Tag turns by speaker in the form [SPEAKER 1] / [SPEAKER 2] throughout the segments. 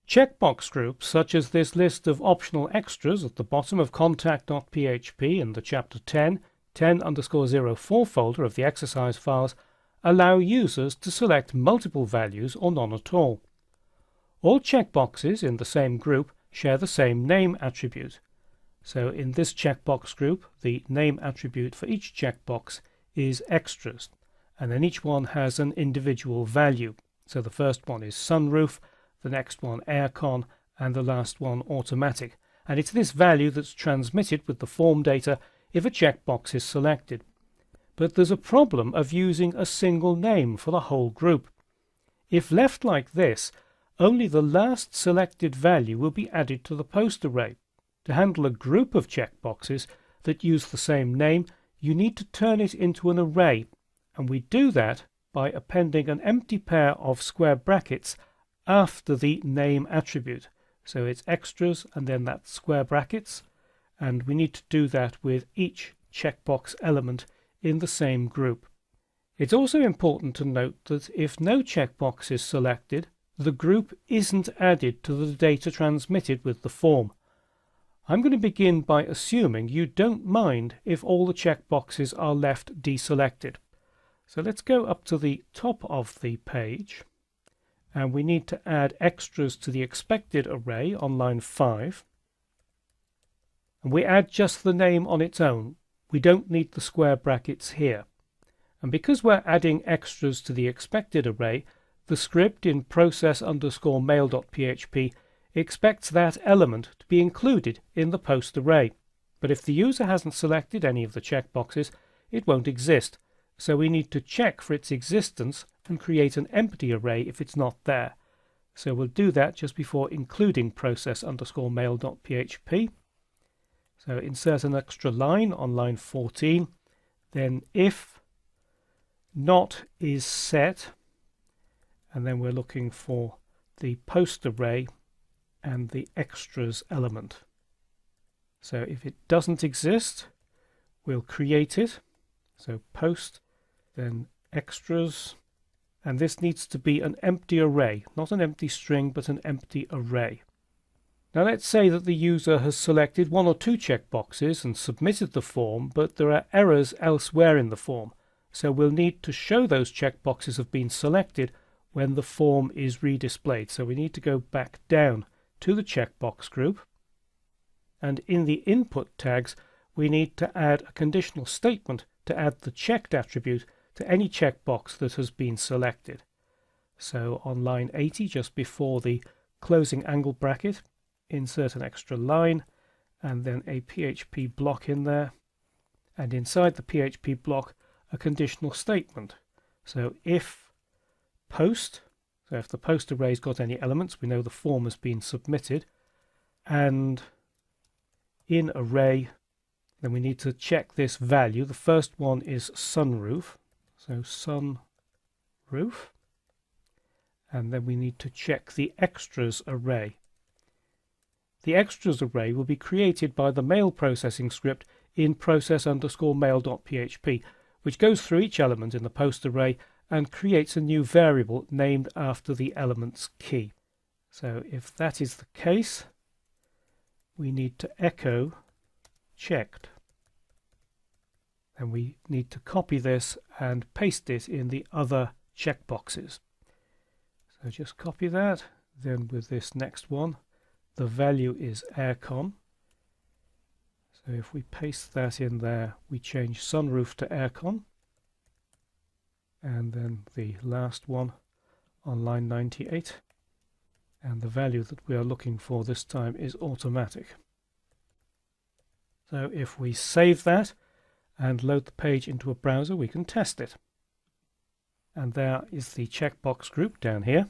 [SPEAKER 1] Checkbox groups, such as this list of optional extras at the bottom of contact.php in the chapter 10.10_04 folder of the exercise files, allow users to select multiple values or none at all. All checkboxes in the same group share the same name attribute. So in this checkbox group, the name attribute for each checkbox is extras, and then each one has an individual value. So the first one is sunroof, the next one aircon, and the last one automatic. And it's this value that's transmitted with the form data if a checkbox is selected. But there's a problem of using a single name for the whole group. If left like this, only the last selected value will be added to the post array. To handle a group of checkboxes that use the same name, you need to turn it into an array, and we do that by appending an empty pair of square brackets after the name attribute. So it's extras and then that square brackets, and we need to do that with each checkbox element in the same group. It's also important to note that if no checkbox is selected, the group isn't added to the data transmitted with the form. I'm going to begin by assuming you don't mind if all the checkboxes are left deselected. So let's go up to the top of the page, and we need to add extras to the expected array on line 5. And we add just the name on its own. We don't need the square brackets here. And because we're adding extras to the expected array, the script in process_mail.php expects that element to be included in the post array. But if the user hasn't selected any of the checkboxes, it won't exist. So we need to check for its existence and create an empty array if it's not there. So we'll do that just before including process_mail.php. So insert an extra line on line 14. Then if not is set, and then we're looking for the post array and the extras element. So if it doesn't exist, we'll create it. So post, then extras, and this needs to be an empty array, not an empty string, but an empty array. Now let's say that the user has selected one or two checkboxes and submitted the form, but there are errors elsewhere in the form. So we'll need to show those checkboxes have been selected when the form is redisplayed. So we need to go back down to the checkbox group, and in the input tags we need to add a conditional statement to add the checked attribute to any checkbox that has been selected. So on line 80, just before the closing angle bracket, insert an extra line and then a PHP block in there, and inside the PHP block a conditional statement. So if post, so if the post array's got any elements, we know the form has been submitted, and in array, then we need to check this value. The first one is sunroof, so sunroof, and then we need to check the extras array. The extras array will be created by the mail processing script in process_mail.php, which goes through each element in the post array and creates a new variable named after the element's key. So if that is the case, we need to echo checked. And we need to copy this and paste it in the other checkboxes. So just copy that. Then with this next one, the value is aircon. So if we paste that in there, we change sunroof to aircon. And then the last one on line 98. And the value that we are looking for this time is automatic. So if we save that and load the page into a browser, we can test it. And there is the checkbox group down here.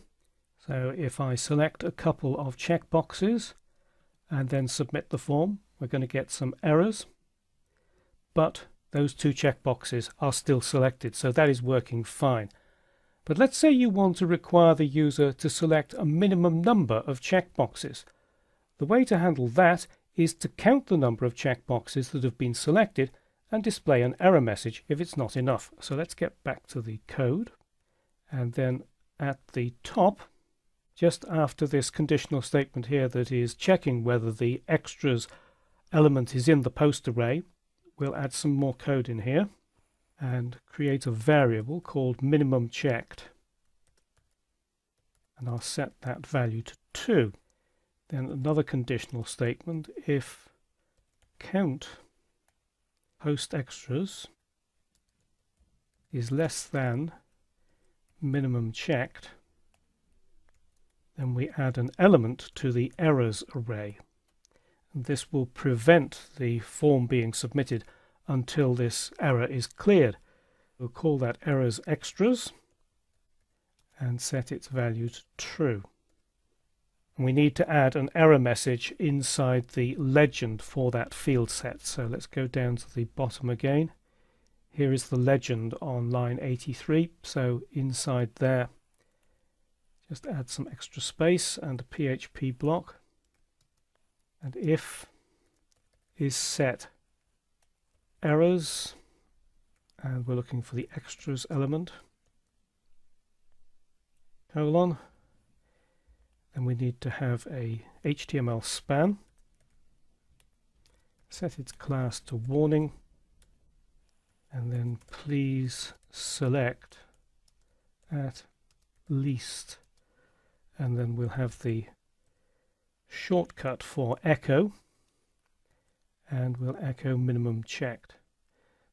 [SPEAKER 1] So if I select a couple of checkboxes and then submit the form, we're going to get some errors, but those two checkboxes are still selected, so that is working fine. But let's say you want to require the user to select a minimum number of checkboxes. The way to handle that is to count the number of checkboxes that have been selected and display an error message if it's not enough. So let's get back to the code, and then at the top just after this conditional statement here that is checking whether the extras element is in the post array, we'll add some more code in here and create a variable called minimum checked. And I'll set that value to 2. Then another conditional statement, if count post extras is less than minimum checked, then we add an element to the errors array. And this will prevent the form being submitted until this error is cleared. We'll call that errors extras and set its value to true. And we need to add an error message inside the legend for that field set. So let's go down to the bottom again. Here is the legend on line 83. So inside there, just add some extra space and a PHP block. And if is set errors, and we're looking for the extras element, colon, then we need to have a HTML span, set its class to warning, and then please select at least, and then we'll have the shortcut for echo, and we'll echo minimum checked.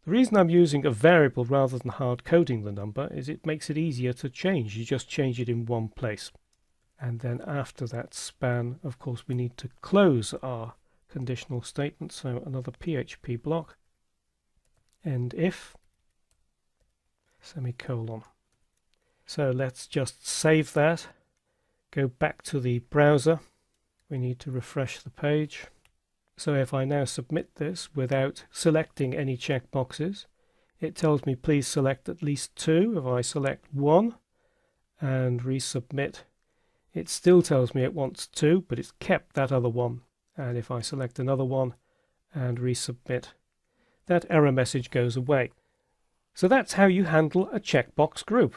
[SPEAKER 1] The reason I'm using a variable rather than hard coding the number is it makes it easier to change. You just change it in one place. And then after that span, of course, we need to close our conditional statement. So another PHP block, end if, semicolon. So let's just save that, go back to the browser. We need to refresh the page. So if I now submit this without selecting any checkboxes, it tells me please select at least 2. If I select 1 and resubmit, it still tells me it wants 2, but it's kept that other one. And if I select another one and resubmit, that error message goes away. So that's how you handle a checkbox group.